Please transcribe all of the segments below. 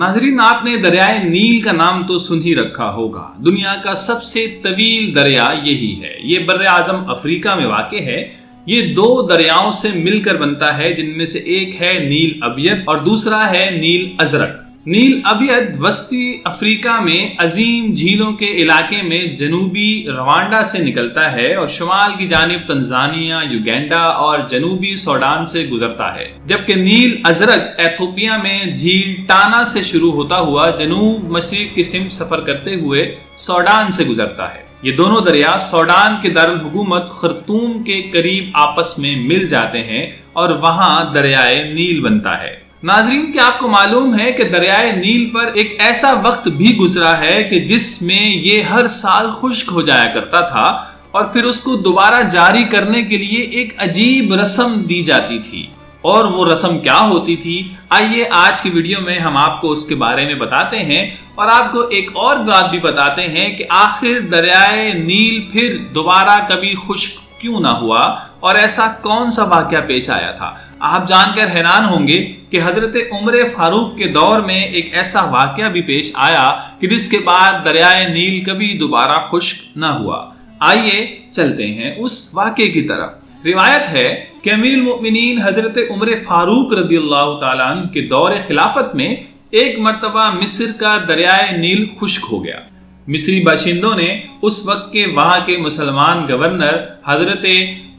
ناظرین، آپ نے دریائے نیل کا نام تو سن ہی رکھا ہوگا۔ دنیا کا سب سے طویل دریا یہی ہے۔ یہ بر اعظم افریقہ میں واقع ہے۔ یہ دو دریاؤں سے مل کر بنتا ہے، جن میں سے ایک ہے نیل ابیض اور دوسرا ہے نیل ازرق۔ نیل ابیض وسطی افریقہ میں عظیم جھیلوں کے علاقے میں جنوبی روانڈا سے نکلتا ہے اور شمال کی جانب تنزانیہ، یوگینڈا اور جنوبی سوڈان سے گزرتا ہے، جبکہ نیل ازرق ایتھوپیا میں جھیل ٹانا سے شروع ہوتا ہوا جنوب مشرق کی سمت سفر کرتے ہوئے سوڈان سے گزرتا ہے۔ یہ دونوں دریا سوڈان کے دارالحکومت خرطوم کے قریب آپس میں مل جاتے ہیں اور وہاں دریائے نیل بنتا ہے۔ ناظرین، کیا آپ کو معلوم ہے کہ دریائے نیل پر ایک ایسا وقت بھی گزرا ہے کہ جس میں یہ ہر سال خشک ہو جایا کرتا تھا اور پھر اس کو دوبارہ جاری کرنے کے لیے ایک عجیب رسم دی جاتی تھی؟ اور وہ رسم کیا ہوتی تھی؟ آئیے آج کی ویڈیو میں ہم آپ کو اس کے بارے میں بتاتے ہیں اور آپ کو ایک اور بات بھی بتاتے ہیں کہ آخر دریائے نیل پھر دوبارہ کبھی خشک کیوں نہ ہوا اور ایسا کون سا واقعہ پیش آیا تھا۔ آپ جان کر حیران ہوں گے کہ حضرت عمر فاروق کے دور میں ایک ایسا واقعہ بھی پیش آیا کہ جس کے بعد دریائے نیل کبھی دوبارہ خشک نہ ہوا۔ آئیے چلتے ہیں اس واقعے کی طرف۔ روایت ہے کہ امیر المؤمنین حضرت عمر فاروق رضی اللہ تعالیٰ عنہ کے دور خلافت میں ایک مرتبہ مصر کا دریائے نیل خشک ہو گیا۔ مصری باشندوں نے اس وقت کے وہاں کے مسلمان گورنر حضرت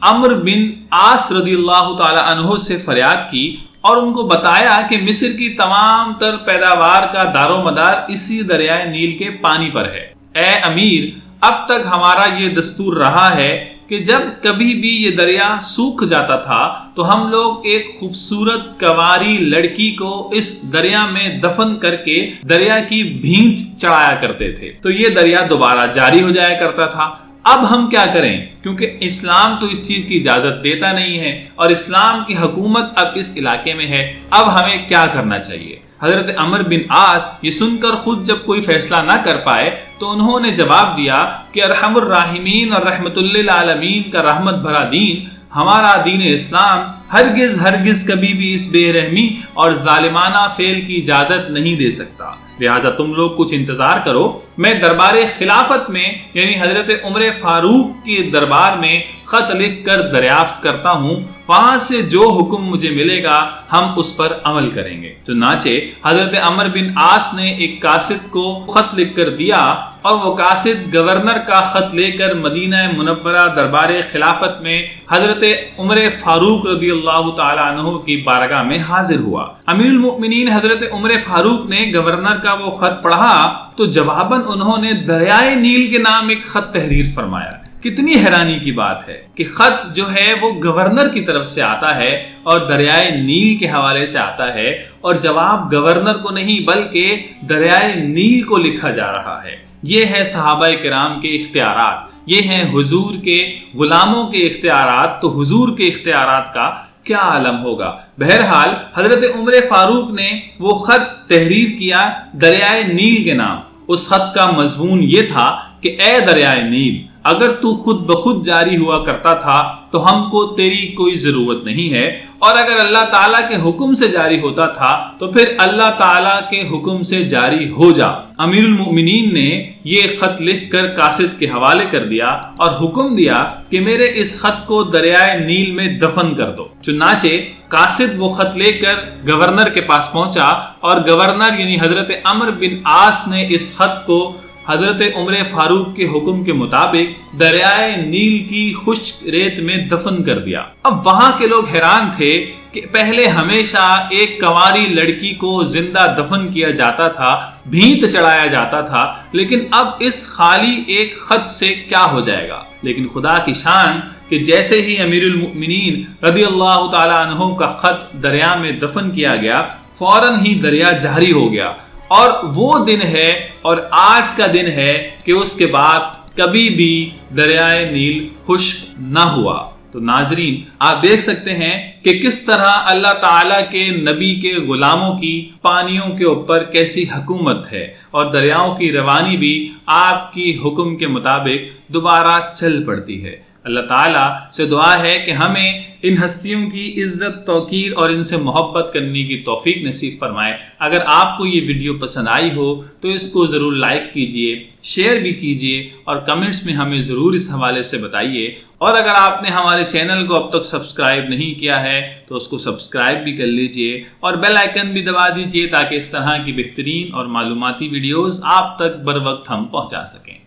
عمرو بن عاص رضی اللہ تعالی عنہ سے فریاد کی اور ان کو بتایا کہ مصر کی تمام تر پیداوار کا دار و مدار اسی دریائے نیل کے پانی پر ہے۔ اے امیر، اب تک ہمارا یہ دستور رہا ہے کہ جب کبھی بھی یہ دریا سوکھ جاتا تھا تو ہم لوگ ایک خوبصورت کنواری لڑکی کو اس دریا میں دفن کر کے دریا کی بھینٹ چڑھایا کرتے تھے تو یہ دریا دوبارہ جاری ہو جایا کرتا تھا۔ اب ہم کیا کریں؟ کیونکہ اسلام تو اس چیز کی اجازت دیتا نہیں ہے اور اسلام کی حکومت اب اس علاقے میں ہے، اب ہمیں کیا کرنا چاہیے؟ حضرت عمرو بن عاص یہ سن کر خود جب کوئی فیصلہ نہ کر پائے تو انہوں نے جواب دیا کہ ارحم الراحمین اور رحمت للعالمین کا رحمت بھرا دین ہمارا دین اسلام ہرگز کبھی بھی اس بے رحمی اور ظالمانہ فعل کی اجازت نہیں دے سکتا، لہذا تم لوگ کچھ انتظار کرو، میں دربار خلافت میں یعنی حضرت عمر فاروق کے دربار میں خط لکھ کر دریافت کرتا ہوں، وہاں سے جو حکم مجھے ملے گا ہم اس پر عمل کریں گے۔ چنانچہ حضرت عمرو بن عاص نے ایک قاصد کو خط لکھ کر دیا اور وہ قاصد گورنر کا خط لے کر مدینہ منورہ دربار خلافت میں حضرت عمر فاروق رضی اللہ تعالی عنہ کی بارگاہ میں حاضر ہوا۔ امیر المؤمنین حضرت عمر فاروق نے گورنر کا وہ خط پڑھا تو جواباً انہوں نے دریائے نیل کے نام ایک خط تحریر فرمایا۔ کتنی حیرانی کی بات ہے کہ خط جو ہے وہ گورنر کی طرف سے آتا ہے اور دریائے نیل کے حوالے سے آتا ہے اور جواب گورنر کو نہیں بلکہ دریائے نیل کو لکھا جا رہا ہے۔ یہ ہے صحابہ کرام کے اختیارات، یہ ہیں حضور کے غلاموں کے اختیارات، تو حضور کے اختیارات کا کیا عالم ہوگا۔ بہرحال حضرت عمر فاروق نے وہ خط تحریر کیا دریائے نیل کے نام۔ اس خط کا مضمون یہ تھا کہ اے دریائے نیل، اگر تو خود بخود جاری ہوا کرتا تھا تو ہم کو تیری کوئی ضرورت نہیں ہے، اور اگر اللہ تعالیٰ کے حکم سے جاری ہوتا تھا تو پھر اللہ تعالیٰ کے حکم سے جاری ہو جا۔ امیر المؤمنین نے یہ خط لکھ کر قاصد کے حوالے کر دیا اور حکم دیا کہ میرے اس خط کو دریائے نیل میں دفن کر دو۔ چنانچہ قاصد وہ خط لے کر گورنر کے پاس پہنچا اور گورنر یعنی حضرت عمرو بن عاص نے اس خط کو حضرت عمر فاروق کے حکم کے مطابق دریائے نیل کی خشک ریت میں دفن کر دیا۔ اب وہاں کے لوگ حیران تھے کہ پہلے ہمیشہ ایک کنواری لڑکی کو زندہ دفن کیا جاتا تھا، بھینت چڑھایا جاتا تھا، لیکن اب اس خالی ایک خط سے کیا ہو جائے گا؟ لیکن خدا کی شان کہ جیسے ہی امیر المؤمنین رضی اللہ تعالی عنہ کا خط دریا میں دفن کیا گیا، فوراً ہی دریا جاری ہو گیا، اور وہ دن ہے اور آج کا دن ہے کہ اس کے بعد کبھی بھی دریائے نیل خشک نہ ہوا۔ تو ناظرین، آپ دیکھ سکتے ہیں کہ کس طرح اللہ تعالیٰ کے نبی کے غلاموں کی پانیوں کے اوپر کیسی حکومت ہے، اور دریاؤں کی روانی بھی آپ کی حکم کے مطابق دوبارہ چل پڑتی ہے۔ اللہ تعالیٰ سے دعا ہے کہ ہمیں ان ہستیوں کی عزت توقیر اور ان سے محبت کرنے کی توفیق نصیب فرمائے۔ اگر آپ کو یہ ویڈیو پسند آئی ہو تو اس کو ضرور لائک کیجئے، شیئر بھی کیجئے اور کمنٹس میں ہمیں ضرور اس حوالے سے بتائیے۔ اور اگر آپ نے ہمارے چینل کو اب تک سبسکرائب نہیں کیا ہے تو اس کو سبسکرائب بھی کر لیجئے اور بیل آئیکن بھی دبا دیجئے تاکہ اس طرح کی بہترین اور معلوماتی ویڈیوز آپ تک بر وقت ہم پہنچا سکیں۔